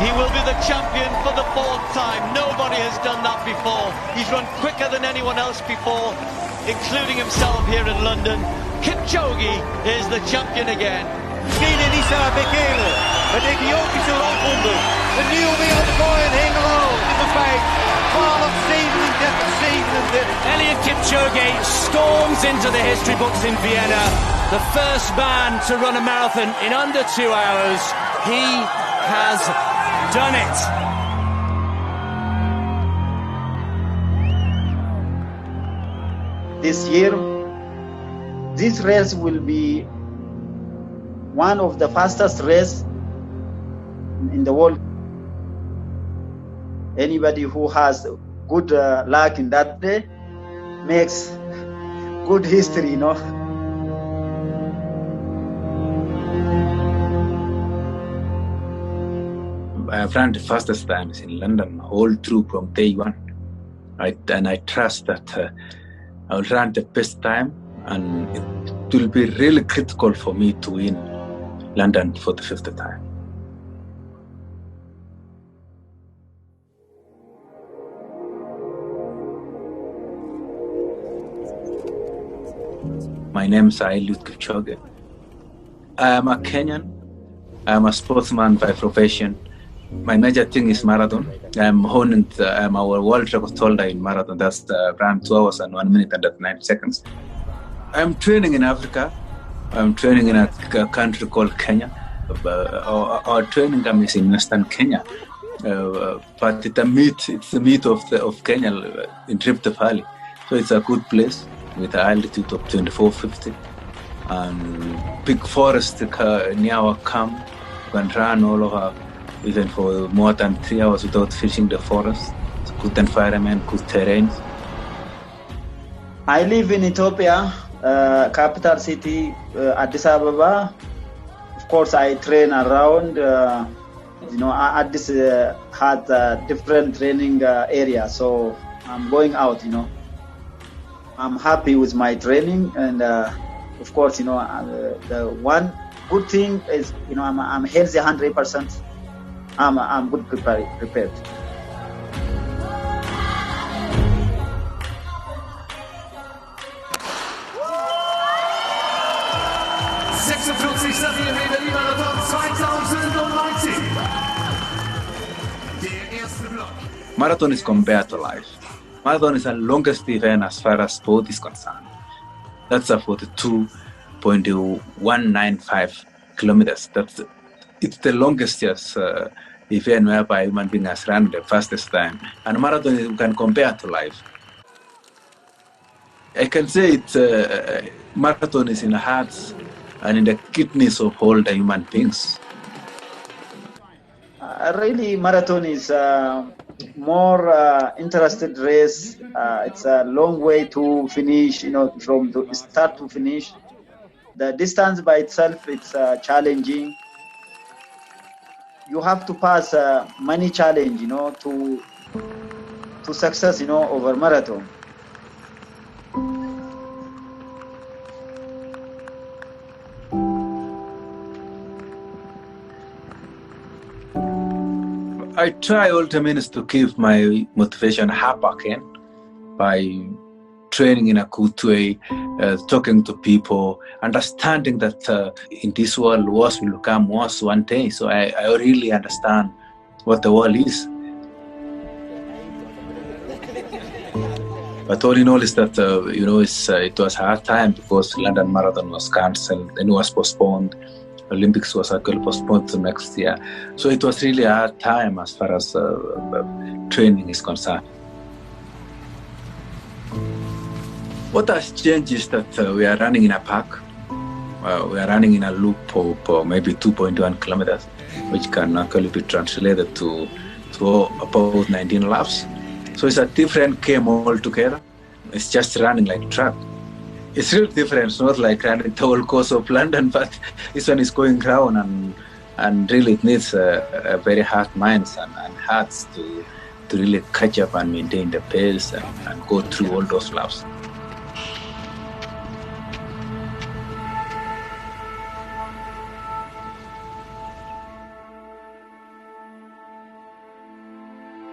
He will be the champion for the fourth time. Nobody has done that before. He's run quicker than anyone else before, including himself here in London. Kipchoge is the champion again. Misschien Elisa Bekele met Ethiopische landhonden. Een nieuw wereldrecord in Hengelo. Nummer 5. 12:37:37. Eliud Kipchoge storms into the history books in Vienna. The first man to run a marathon in under 2 hours. He has done it. This year, this race will be one of the fastest race in the world. Anybody who has good luck in that day makes good history, you know. I've run the fastest times in London all through from day one. And I trust that I will run the best time, and it will be really critical for me to win London for the 5th time. My name is Eliud Kipchoge. I am a Kenyan. I am a sportsman by profession. My major thing is marathon. I'm honing our world record holder in marathon. That's around 2 hours and 1 minute and 9 seconds. I'm training in Africa. I'm training in a country called Kenya. Our training camp is in Western Kenya. But it's the meat of Kenya in Rift Valley. So it's a good place with an altitude of 2450. And big forest near our camp. You can run all over even for more than 3 hours without finishing the forest. It's good environment, good terrain. I live in Ethiopia, capital city, Addis Ababa. Of course, I train around. Addis had different training areas, so I'm going out. I'm happy with my training, and of course, the one good thing is, I'm healthy 100%. I'm good prepared. Marathon is compared to life. Marathon is the longest event as far as sport is concerned. That's a 42.195 kilometers. It's the longest event whereby human being has run the fastest time. And marathon you can compare to life. I can say marathon is in the hearts and in the kidneys of all the human beings. Really, marathon is more interested race. It's a long way to finish, from the start to finish. The distance by itself, it's challenging. You have to pass many challenge, to success, over marathon. I try all the means to keep my motivation up again by training in a good way, talking to people, understanding that in this world, wars will become wars one day. So I really understand what the world is. But all in all is that, it was a hard time because London Marathon was cancelled and it was postponed. Olympics was actually postponed to next year. So it was really a hard time as far as training is concerned. What has changed is that we are running in a park. We are running in a loop of maybe 2.1 kilometers, which can actually be translated to about 19 laps. So it's a different game altogether. It's just running like track. It's really different. It's not like running the whole course of London, but this one is going round and really it needs a very hard minds and hearts to really catch up and maintain the pace and go through all those laps.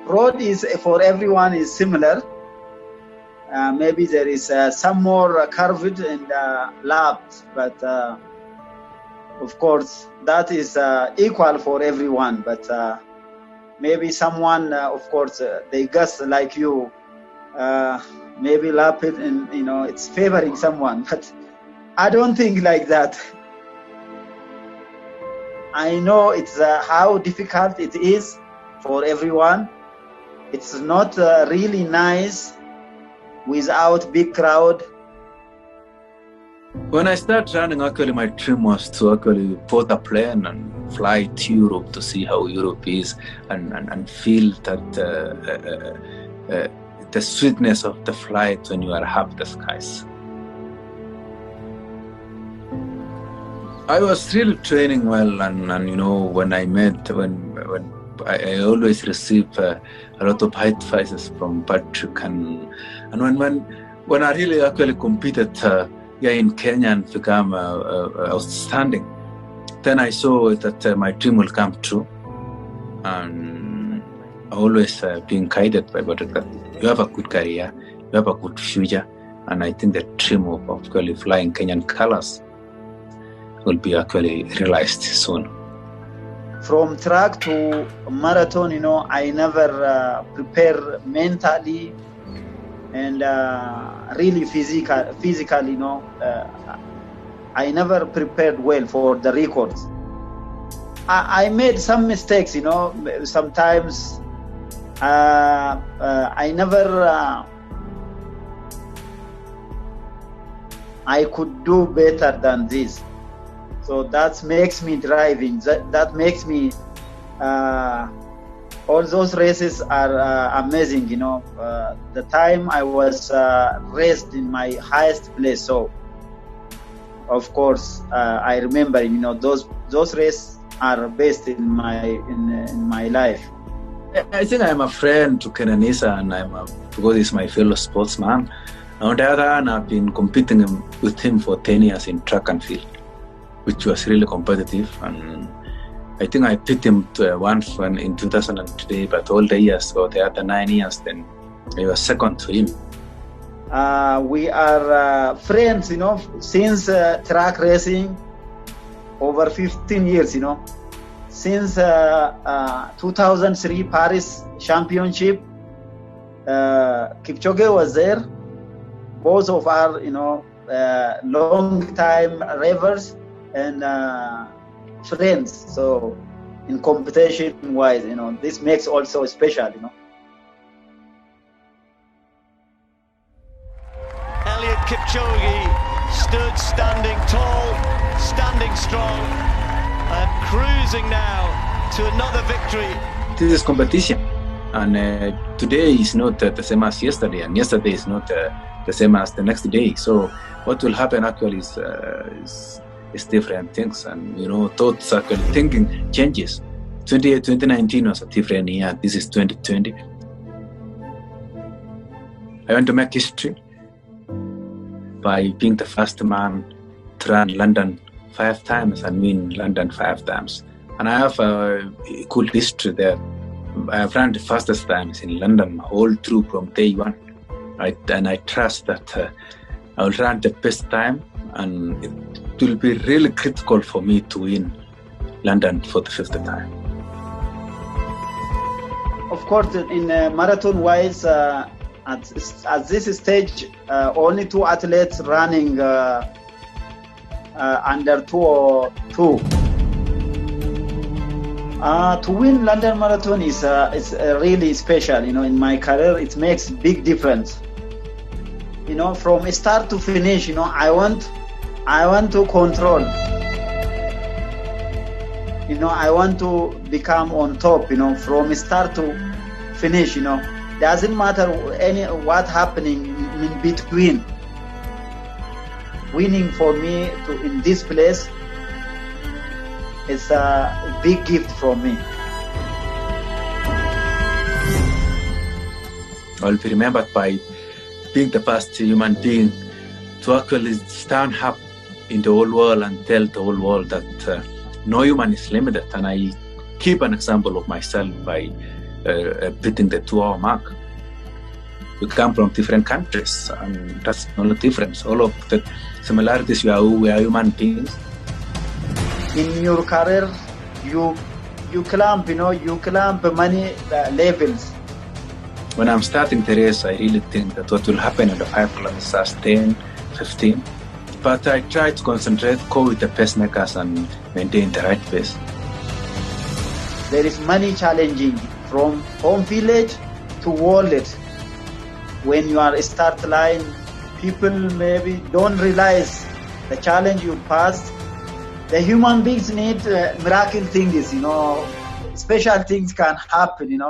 road is for everyone is similar. Maybe there is some more curved and lapped, but of course that is equal for everyone. But maybe someone, of course, they guess like you, maybe lap it, and it's favoring someone. But I don't think like that. I know it's how difficult it is for everyone. It's not really nice without big crowd. When I started running, actually my dream was to actually board a plane and fly to Europe to see how Europe is and feel that the sweetness of the flight when you are above the skies. I was really training well, and when I I always receive a lot of advices from Patrick, and when I really actually competed in Kenya and become outstanding, then I saw that my dream will come true, and always being guided by Patrick that you have a good career, you have a good future, and I think the dream of actually flying Kenyan colors will be actually realized soon. From track to marathon, I never prepare mentally and really physically, I never prepared well for the records. I made some mistakes, sometimes I never I could do better than this. So that makes me driving. That makes me. All those races are amazing. The time I was raced in my highest place. So, of course, I remember. Those races are best in my life. I think I'm a friend to Kenenisa, and because he's my fellow sportsman. On the other hand, I've been competing with him for 10 years in track and field, which was really competitive, and I think I beat him once in 2003, but all the years, or the other 9 years, then I was second to him. We are friends, since track racing, over 15 years, since 2003 Paris Championship, Kipchoge was there. Both of our, long time rivals and friends. So in competition wise, this makes also special, Eliud Kipchoge stood standing tall, standing strong, and cruising now to another victory. This is competition, and today is not the same as yesterday, and yesterday is not the same as the next day. So what will happen actually is different things, and thoughts actually thinking changes. 2019 was a different year. This is 2020. I want to make history by being the first man to run London 5 times and win London 5 times. And I have a cool history there. I have run the fastest times in London all through from day one. And I trust that I will run the best time, and it will be really critical for me to win London for the 5th time. Of course, in marathon-wise, at this stage, only 2 athletes running under 202. To win London Marathon is really special. In my career, it makes big difference. From start to finish, I want to control. I want to become on top. From start to finish. Doesn't matter what happening in between. Winning for me in this place is a big gift from me. I'll be remembered by being the first human being to actually stand up in the whole world and tell the whole world that no human is limited. And I keep an example of myself by beating the 2-hour mark. We come from different countries, and that's the only difference. All of the similarities, we are human beings. In your career, you climb, you climb many levels. When I'm starting the race, I really think that what will happen in the 5 kilometers, 10, 15. But I try to concentrate, go with the pacemakers and maintain the right pace. There is many challenging from home village to world. When you are start line, people maybe don't realize the challenge you passed. The human beings need miracle things, special things can happen,